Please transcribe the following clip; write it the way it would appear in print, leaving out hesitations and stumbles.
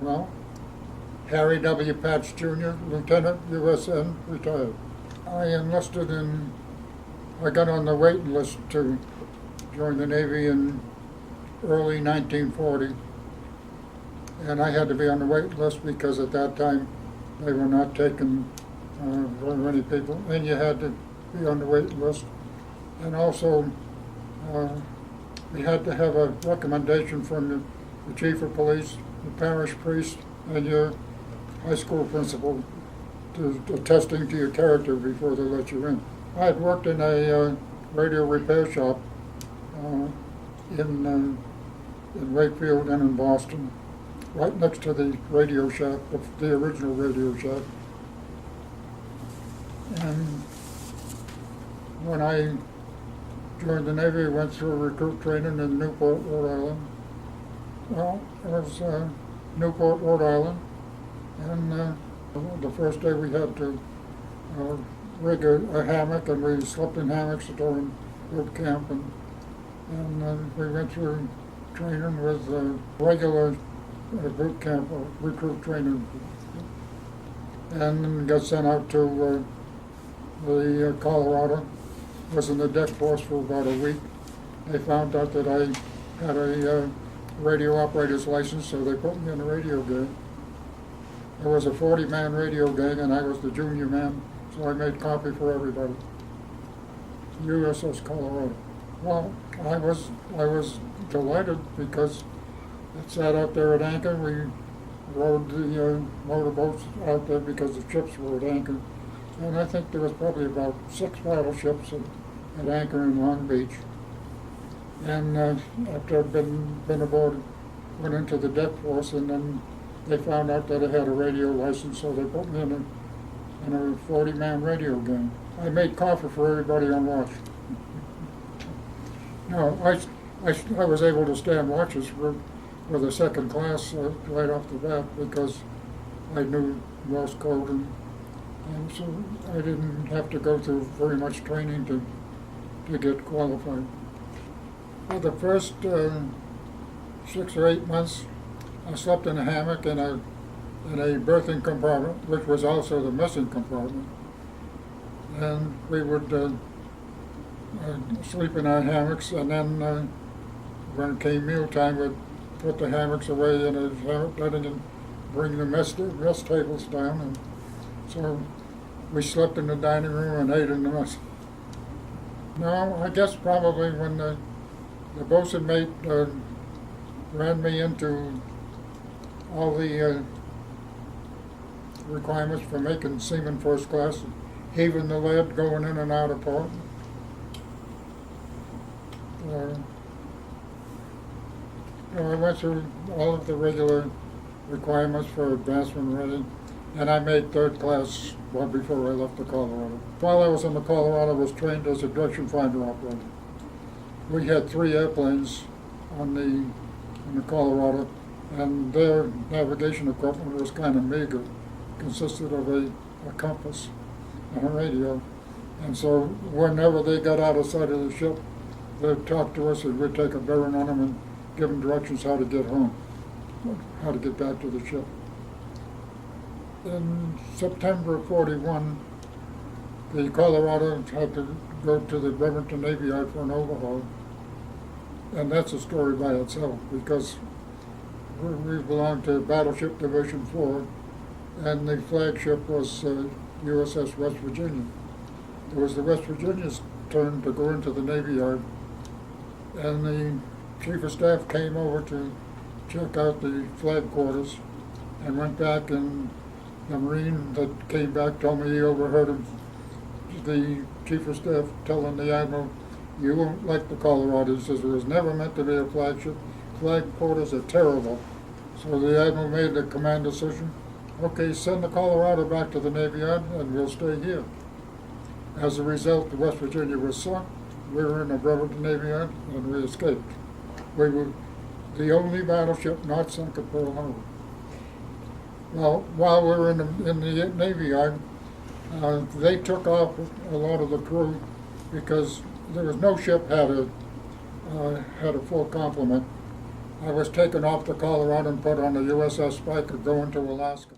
Well, Harry W. Patch Jr., Lieutenant, USN, retired. I got on the waiting list to join the Navy in early 1940. And I had to be on the waiting list because at that time they were not taking very many people, and you had to be on the waiting list. And also, we had to have a recommendation from the chief of police, the parish priest, and your high school principal to attesting to your character before they let you in. I had worked in a radio repair shop in Wakefield and in Boston, right next to the radio shack, the original radio shack. And when I joined the Navy, I went through recruit training in Newport, Rhode Island. Well, it was Newport, Rhode Island, and the first day we had to rig a hammock, and we slept in hammocks during boot camp, and we went through training with regular boot camp recruit training, and then got sent out to the Colorado. Was in the deck force for about a week. They found out that I had a radio operator's license, so they put me in a radio gang. There was a 40-man radio gang, and I was the junior man, so I made coffee for everybody. USS Colorado. Well, I was delighted because it sat out there at anchor. We rode the motorboats out there because the ships were at anchor. And I think there was probably about 6 battleships at anchor in Long Beach. And after I'd been aboard, went into the deck force, and then they found out that I had a radio license, so they put me in a 40-man radio gang. I made coffee for everybody on watch. No, I was able to stand watches for the second class right off the bat because I knew Morse code, and so I didn't have to go through very much training to get qualified. For the first 6 or 8 months, I slept in a hammock in a berthing compartment, which was also the messing compartment. And we would sleep in our hammocks, and then when it came mealtime, we'd put the hammocks away in a hammock bedding and bring the mess tables down. And so we slept in the dining room and ate in the mess. No, I guess probably when the bosun mate ran me into all the requirements for making seaman first class, heaving the lead, going in and out of port. I went through all of the regular requirements for advancement rating, and I made third class well before I left the Colorado. While I was in the Colorado, I was trained as a direction finder operator. We had 3 airplanes on the Colorado, and their navigation equipment was kind of meager. It consisted of a compass and a radio, and so whenever they got out of sight of the ship, they'd talk to us, and we'd take a bearing on them and give them directions how to get home, how to get back to the ship. In September of '41, the Colorado had to go to the Bremerton Navy Yard for an overhaul. And that's a story by itself, because we belonged to Battleship Division 4, and the flagship was USS West Virginia. It was the West Virginia's turn to go into the Navy Yard, and the Chief of Staff came over to check out the flag quarters and went back, and the Marine that came back told me he overheard him, the Chief of Staff telling the Admiral, "You won't like the Colorado." He says, "It was never meant to be a flagship. Flag quarters are terrible." So the Admiral made the command decision, "Okay, send the Colorado back to the Navy Yard and we'll stay here." As a result, the West Virginia was sunk. We were in the Bremerton Navy Yard and we escaped. We were the only battleship not sunk at Pearl Harbor. Well, while we were in the Navy Yard, they took off a lot of the crew because there was no ship had a full complement, I was taken off the Colorado and put on the USS Spiker going to Alaska.